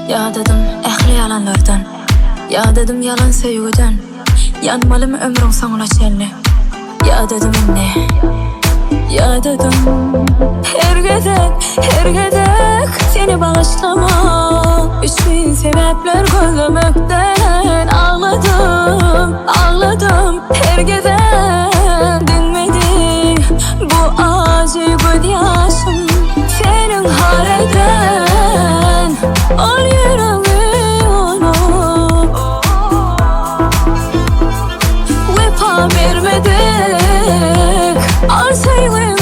Ya dedim ehli yalanlardan, ya dedim yalan sevgiden. Yanmalı mı ömrün sana çelli? Ya dedim ne? Ya dedim her gedek seni bağışlama. 3000 sebepler gözlemekten ağladım her gedek dinmedi bu acı gözyaşım. Senin hareden al yüreği onu, vefa vermedik al sevgimi.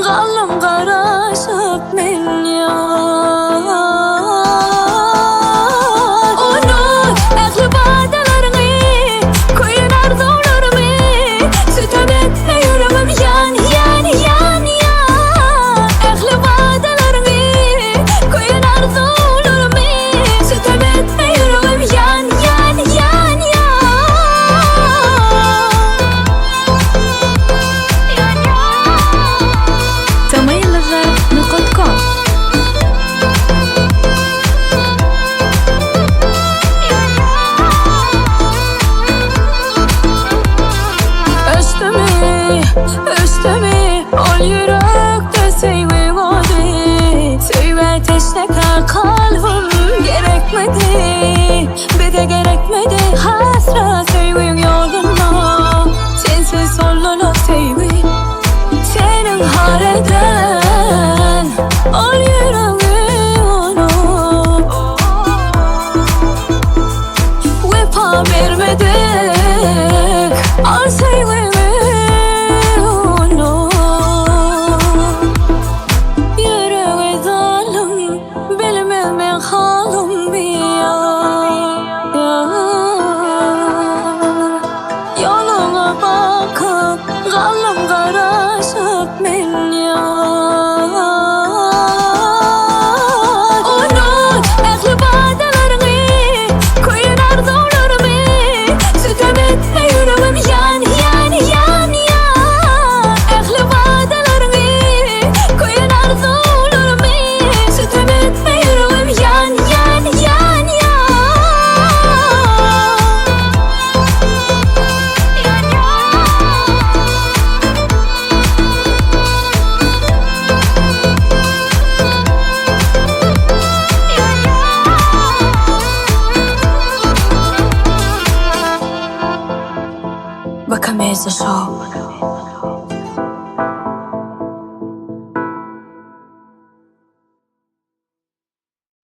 Kalım karışıp men ya. Unut ehli vadalarını, koyun arzularımı. Sütem etme yüreğim yan. Ehli vadalarını, koyun arzularımı. Sütem etme yüreğim yan. Üstüme ol yürekte sevgin oldu. Sevme teşnekar kalbim gerekmedi. Bir de gerekmedi hasret sevgin yoluna. Sensiz solunu sevgin senin hareden ol yüreği onu, vefa vermedik al sevgimi. Yoluna bakıp kalım karışıp men ya. Unut ehli vadalarını, koyun arzularımı. Sütem etme yüreğim yan. Ehli vadalarını, koyun arzularımı. Sütem etme yüreğim yan. Bakamayız show.